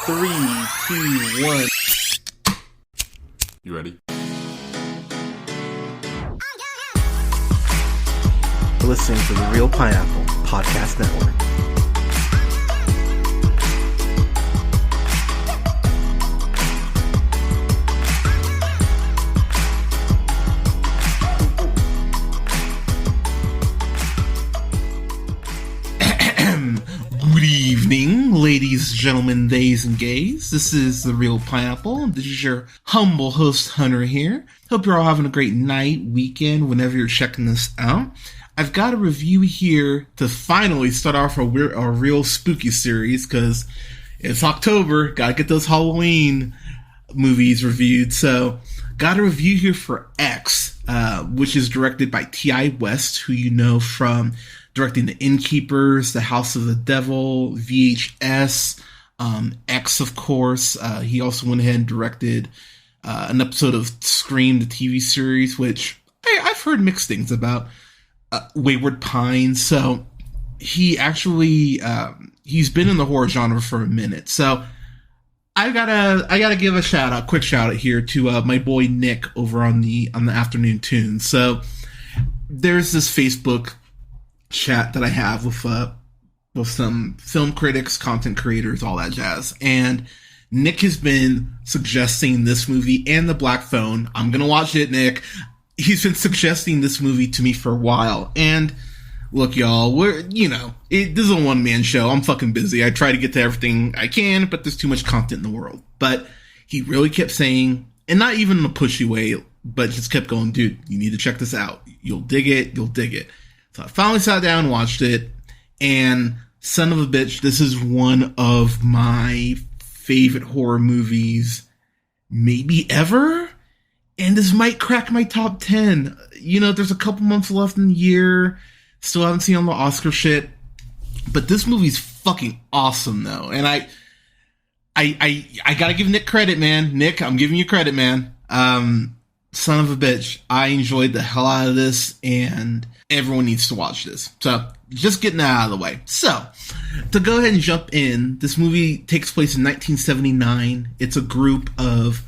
3, 2, 1. You ready? You're listening to the Real Pineapple Podcast Network. Good evening, ladies, gentlemen, theys, and gays. This is the Real Pineapple. This is your humble host, Hunter, here. Hope you're all having a great night, weekend, whenever you're checking this out. I've got a review here to finally start off a real spooky series, because it's October. Gotta get those Halloween movies reviewed. So, got a review here for X, which is directed by T.I. West, who you know from directing The Innkeepers, The House of the Devil, VHS, X, of course. He also went ahead and directed an episode of Scream, the TV series, which I've heard mixed things about. Wayward Pines. So he actually he's been in the horror genre for a minute. So I gotta give a quick shout out here to my boy Nick over on the Afternoon Tunes. So there's this Facebook chat that I have with some film critics, content creators, all that jazz. And Nick has been suggesting this movie and The Black Phone. I'm gonna watch it, Nick. He's been suggesting this movie to me for a while. And look, y'all, this is a one-man show. I'm fucking busy. I try to get to everything I can, but there's too much content in the world. But he really kept saying, and not even in a pushy way, but just kept going, dude, you need to check this out. You'll dig it. You'll dig it. So I finally sat down and watched it. And son of a bitch, this is one of my favorite horror movies maybe ever. And this might crack my top 10. There's a couple months left in the year. Still haven't seen all the Oscar shit. But this movie's fucking awesome, though. And I gotta give Nick credit, man. Nick, I'm giving you credit, man. Son of a bitch. I enjoyed the hell out of this, and everyone needs to watch this. So, just getting that out of the way. So, to go ahead and jump in, this movie takes place in 1979. It's a group of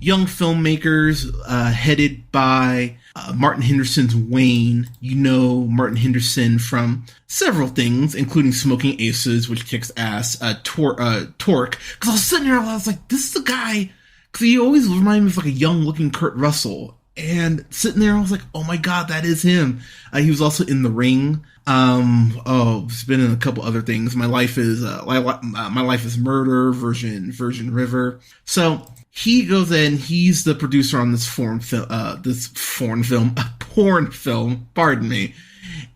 young filmmakers headed by Martin Henderson's Wayne. You know Martin Henderson from several things, including Smoking Aces, which kicks ass, Torque. Because I was sitting there, I was like, this is the guy, because he always reminded me of like a young-looking Kurt Russell. And sitting there, I was like, oh my god, that is him. He was also in The Ring. He's been in a couple other things. My Life is Murder, Virgin River. So he goes in. He's the producer on this porn film. Pardon me.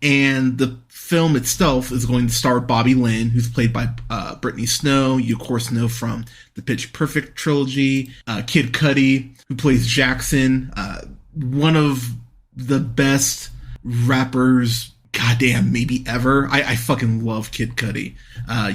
And the film itself is going to star Bobby Lynn, who's played by Brittany Snow. You of course know from the Pitch Perfect trilogy. Kid Cudi, who plays Jackson. One of the best rappers, goddamn, maybe ever. I fucking love Kid Cudi.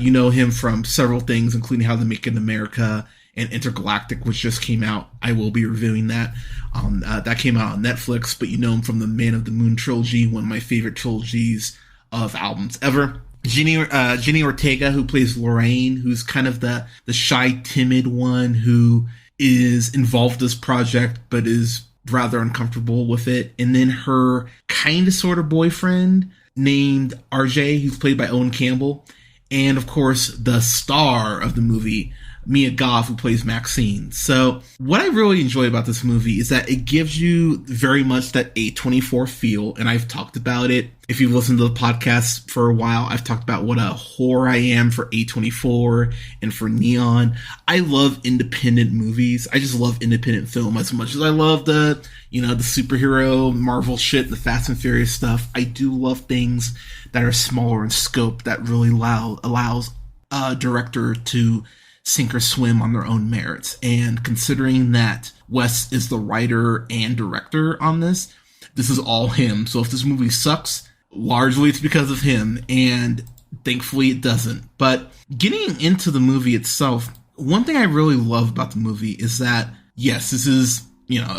You know him from several things, including How to Make It in America and Intergalactic, which just came out. I will be reviewing that. That came out on Netflix, but you know him from the Man of the Moon trilogy, one of my favorite trilogies of albums ever. Jenny Ortega, who plays Lorraine, who's kind of the shy, timid one who is involved in this project, but is rather uncomfortable with it. And then her kind of sort of boyfriend named RJ, who's played by Owen Campbell. And of course, the star of the movie, Mia Goth, who plays Maxine. So what I really enjoy about this movie is that it gives you very much that A24 feel. And I've talked about it. If you've listened to the podcast for a while, I've talked about what a whore I am for A24 and for Neon. I love independent movies. I just love independent film as much as I love the superhero Marvel shit, the Fast and Furious stuff. I do love things that are smaller in scope that really allows a director to sink or swim on their own merits. And considering that Wes is the writer and director on this is all him. So if this movie sucks, largely it's because of him, and thankfully it doesn't. But getting into the movie itself, one thing I really love about the movie is that, yes, this is,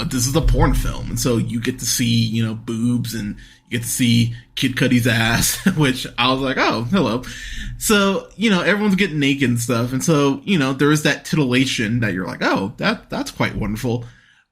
this is a porn film. And so you get to see, boobs, and you get to see Kid Cudi's ass, which I was like, oh, hello. So, everyone's getting naked and stuff. And so, there is that titillation that you're like, oh, that's quite wonderful.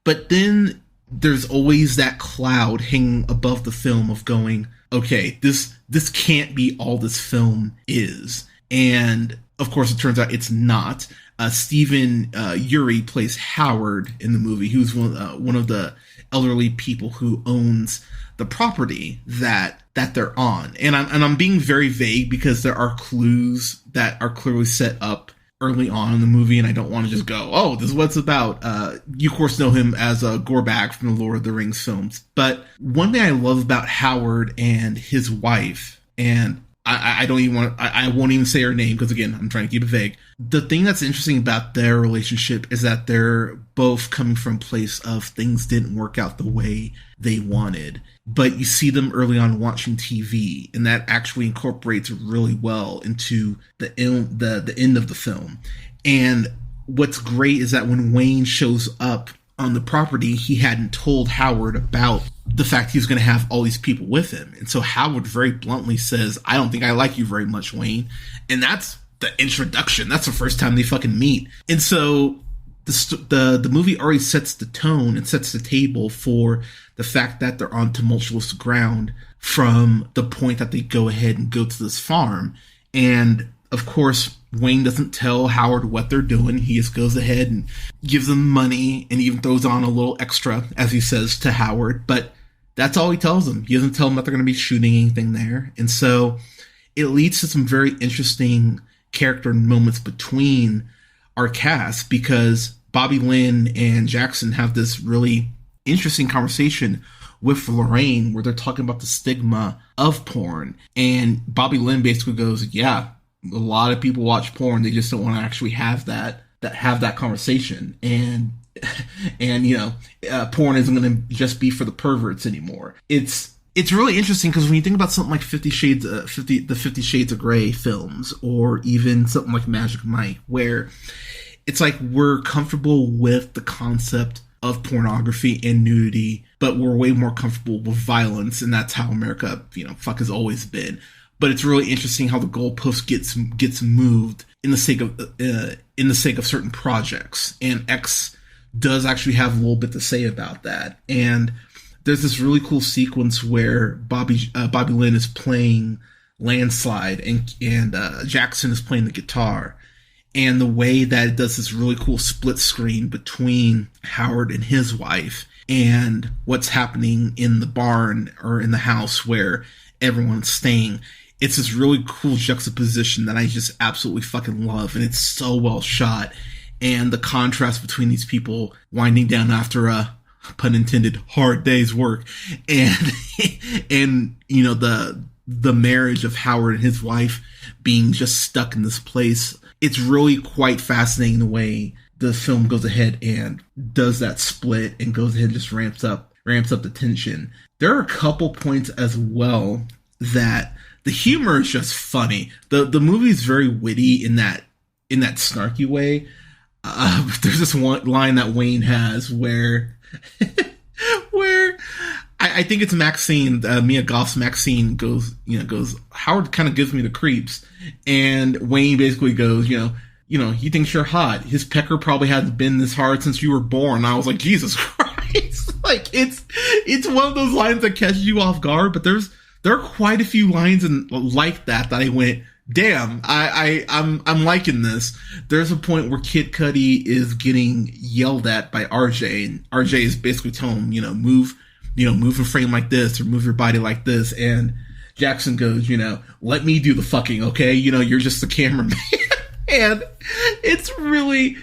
But then there's always that cloud hanging above the film of going, okay, this can't be all this film is. And of course, it turns out it's not. Stephen Uri plays Howard in the movie, who's one of the elderly people who owns the property that they're on. And I'm being very vague because there are clues that are clearly set up early on in the movie, and I don't want to just go, oh, this is what it's about. You of course know him as Gorbag from the Lord of the Rings films. But one thing I love about Howard and his wife, and I won't even say her name because, again, I'm trying to keep it vague. The thing that's interesting about their relationship is that they're both coming from a place of things didn't work out the way they wanted. But you see them early on watching TV, and that actually incorporates really well into the end of the film. And what's great is that when Wayne shows up on the property, he hadn't told Howard about the fact he was going to have all these people with him. And so Howard very bluntly says, I don't think I like you very much, Wayne. And that's the introduction. That's the first time they fucking meet. And so the movie already sets the tone and sets the table for the fact that they're on tumultuous ground from the point that they go ahead and go to this farm. And of course, Wayne doesn't tell Howard what they're doing. He just goes ahead and gives them money and even throws on a little extra, as he says, to Howard. But that's all he tells them. He doesn't tell them that they're going to be shooting anything there. And so it leads to some very interesting character moments between our cast, because Bobby Lynn and Jackson have this really interesting conversation with Lorraine where they're talking about the stigma of porn. And Bobby Lynn basically goes, yeah, a lot of people watch porn. They just don't want to actually have that conversation. And porn isn't going to just be for the perverts anymore. It's really interesting because when you think about something like 50 Shades of Grey films, or even something like Magic Mike, where it's like we're comfortable with the concept of pornography and nudity, but we're way more comfortable with violence, and that's how America, fuck has always been. But it's really interesting how the goalpost gets moved in the sake of certain projects, and X does actually have a little bit to say about that. And there's this really cool sequence where Bobby Lynn is playing Landslide and Jackson is playing the guitar, and the way that it does this really cool split screen between Howard and his wife and what's happening in the barn or in the house where everyone's staying. It's this really cool juxtaposition that I just absolutely fucking love, and it's so well shot. And the contrast between these people winding down after a, pun intended, hard day's work, and the marriage of Howard and his wife being just stuck in this place. It's really quite fascinating the way the film goes ahead and does that split and goes ahead and just ramps up the tension. There are a couple points as well that the humor is just funny. The movie is very witty in that snarky way. There's this one line that Wayne has where I think it's Maxine, Mia Goth's Maxine goes, Howard kind of gives me the creeps, and Wayne basically goes, he thinks you're hot. His pecker probably hasn't been this hard since you were born. And I was like, Jesus Christ! Like it's one of those lines that catches you off guard, but there are quite a few lines like that I went, damn, I'm liking this. There's a point where Kid Cudi is getting yelled at by RJ, and RJ is basically telling him, move a frame like this, or move your body like this. And Jackson goes, let me do the fucking, okay? You're just the cameraman. And it's really,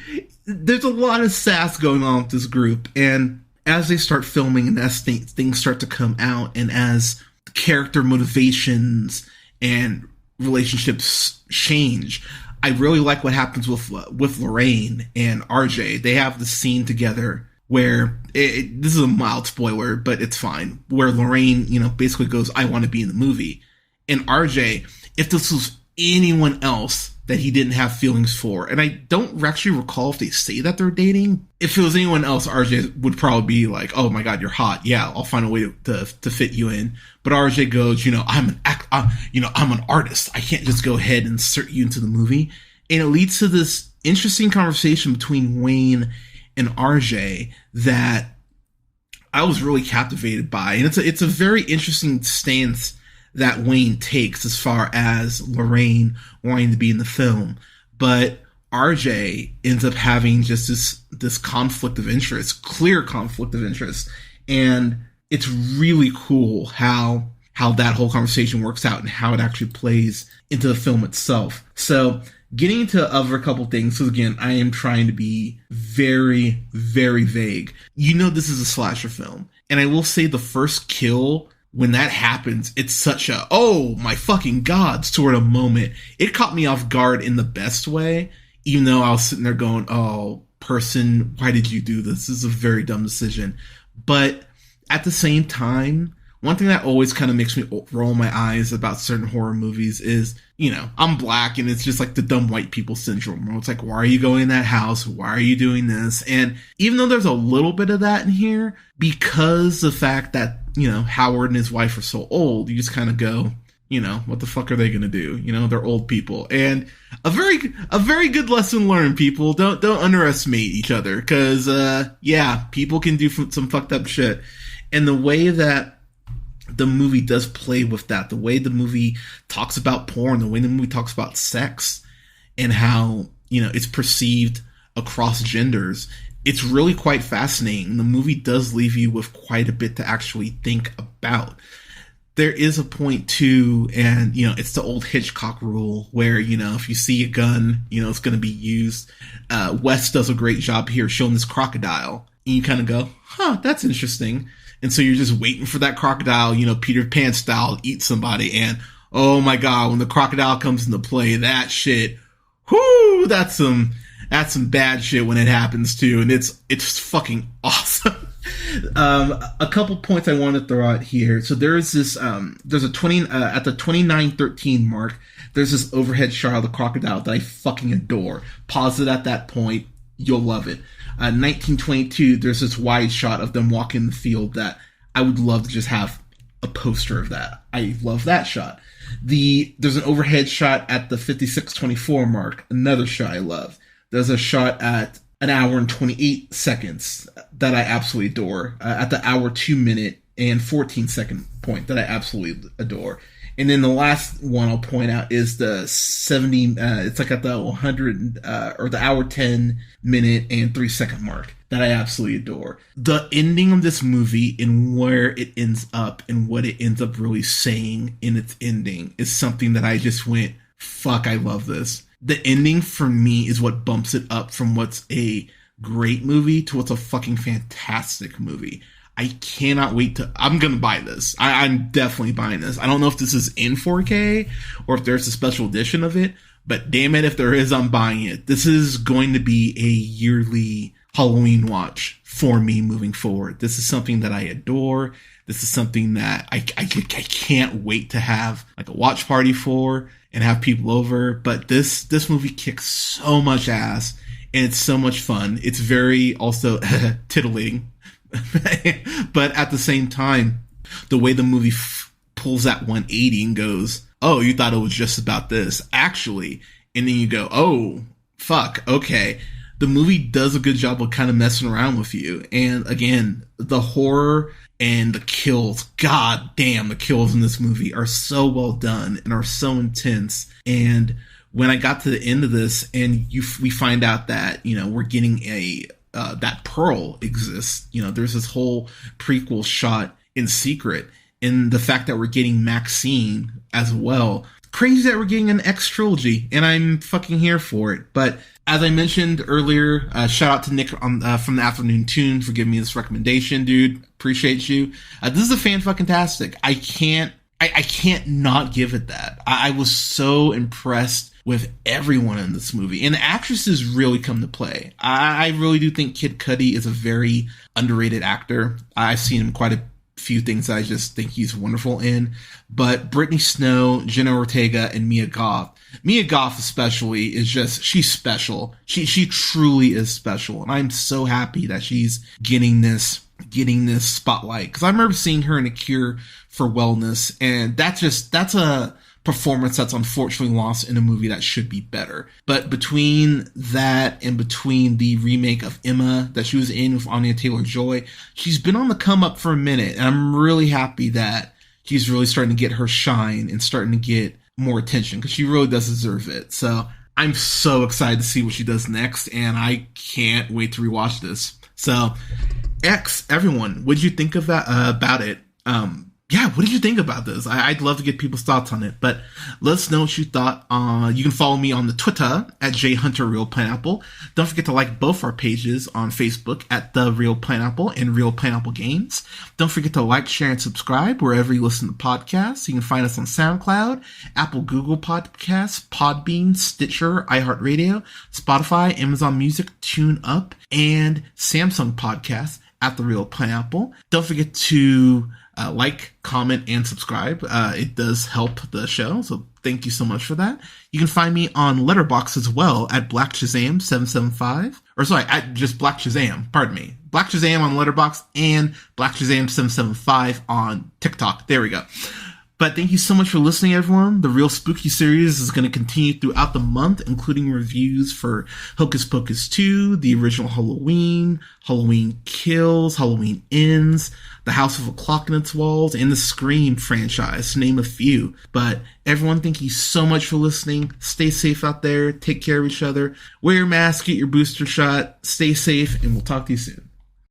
there's a lot of sass going on with this group. And as they start filming and as things start to come out, and as character motivations and relationships change, I really like what happens with Lorraine and RJ. They have the scene together where this is a mild spoiler, but it's fine, where Lorraine, basically goes, I want to be in the movie. And RJ, if this was anyone else, that he didn't have feelings for. And I don't actually recall if they say that they're dating. If it was anyone else, RJ would probably be like, oh my God, you're hot. Yeah, I'll find a way to fit you in. But RJ goes, I'm an artist. I can't just go ahead and insert you into the movie. And it leads to this interesting conversation between Wayne and RJ that I was really captivated by. And it's a very interesting stance that Wayne takes as far as Lorraine wanting to be in the film. But RJ ends up having just this conflict of interest, clear conflict of interest. And it's really cool how that whole conversation works out and how it actually plays into the film itself. So getting into other couple things. So again, I am trying to be very, very vague. This is a slasher film. And I will say the first kill, when that happens, it's such a, oh my fucking God sort of moment. It caught me off guard in the best way, even though I was sitting there going, oh, person, why did you do this? This is a very dumb decision. But at the same time, one thing that always kind of makes me roll my eyes about certain horror movies is, I'm black and it's just like the dumb white people syndrome where it's like, why are you going in that house? Why are you doing this? And even though there's a little bit of that in here, because the fact that, Howard and his wife are so old, you just kind of go, what the fuck are they going to do? They're old people. And a very good lesson learned, people. Don't underestimate each other because, people can do some fucked up shit. And the way that the movie does play with that, the way the movie talks about porn, the way the movie talks about sex and how, it's perceived across genders, it's really quite fascinating. The movie does leave you with quite a bit to actually think about. There is a point too, and, it's the old Hitchcock rule where, if you see a gun, it's going to be used. Wes does a great job here showing this crocodile. And you kind of go, that's interesting. And so you're just waiting for that crocodile, Peter Pan style, to eat somebody. And oh my God, when the crocodile comes into play, that shit, whoo, that's some bad shit when it happens too. And it's fucking awesome. A couple points I want to throw out here. So there's this, there's a 20, at the 29:13 mark, there's this overhead shot of the crocodile that I fucking adore. Pause it at that point. You'll love it. 1922, there's this wide shot of them walking the field that I would love to just have a poster of that. I love that shot. There's an overhead shot at the 56:24 mark. Another shot I love. There's a shot at an hour and 28 seconds that I absolutely adore. At the hour 2 minute and 14 second point that I absolutely adore. And then the last one I'll point out is the 70, it's like at the 100, or the hour 10 minute and 3 second mark that I absolutely adore. The ending of this movie and where it ends up and what it ends up really saying in its ending is something that I just went, fuck, I love this. The ending for me is what bumps it up from what's a great movie to what's a fucking fantastic movie. I cannot wait I'm going to buy this. I'm definitely buying this. I don't know if this is in 4K or if there's a special edition of it, but damn it, if there is, I'm buying it. This is going to be a yearly Halloween watch for me moving forward. This is something that I adore. This is something that I can't wait to have like a watch party for and have people over. But this movie kicks so much ass and it's so much fun. It's very also titillating. But at the same time, the way the movie pulls that 180 and goes, oh, you thought it was just about this, actually. And then you go, oh, fuck, okay. The movie does a good job of kind of messing around with you. And again, the horror and the kills, god damn, the kills in this movie are so well done and are so intense. And when I got to the end of this and we find out that, we're getting that Pearl exists. There's this whole prequel shot in secret, and the fact that we're getting Maxine as well. Crazy that we're getting an X trilogy, and I'm fucking here for it. But as I mentioned earlier, shout out to Nick from the Afternoon Tune for giving me this recommendation, dude. Appreciate you. This is a fan-fucking-tastic. I can't not give it that. I was so impressed with everyone in this movie. And the actresses really come to play. I really do think Kid Cudi is a very underrated actor. I've seen him quite a few things I just think he's wonderful in. But Brittany Snow, Jenna Ortega, and Mia Goth. Mia Goth especially is just, she's special. She truly is special. And I'm so happy that she's getting this spotlight. Because I remember seeing her in A Cure for Wellness, and that's a performance that's unfortunately lost in a movie that should be better. But between that and between the remake of Emma that she was in with Anya Taylor-Joy, she's been on the come up for a minute, and I'm really happy that she's really starting to get her shine and starting to get more attention, because she really does deserve it. So I'm so excited to see what she does next, and I can't wait to rewatch this. So everyone, what did you think of that, about it? Yeah, what did you think about this? I'd love to get people's thoughts on it, but let us know what you thought. You can follow me on the Twitter at jhunterrealpineapple. Don't forget to like both our pages on Facebook at The Real Pineapple and Real Pineapple Games. Don't forget to like, share, and subscribe wherever you listen to podcasts. You can find us on SoundCloud, Apple, Google Podcasts, Podbean, Stitcher, iHeartRadio, Spotify, Amazon Music, TuneUp, and Samsung Podcasts at The Real Pineapple. Don't forget to like, comment, and subscribe. It does help the show, so thank you so much for that. You can find me on Letterboxd as well at Black Shazam 775. Or sorry, at just Black Shazam, pardon me. Black Shazam on Letterboxd and Black Shazam 775 on TikTok. There we go. But thank you so much for listening, everyone. The Real Spooky series is going to continue throughout the month, including reviews for Hocus Pocus 2, the original Halloween, Halloween Kills, Halloween Ends, The House with a Clock in Its Walls, and the Scream franchise, to name a few. But everyone, thank you so much for listening. Stay safe out there. Take care of each other. Wear your mask, get your booster shot. Stay safe, and we'll talk to you soon.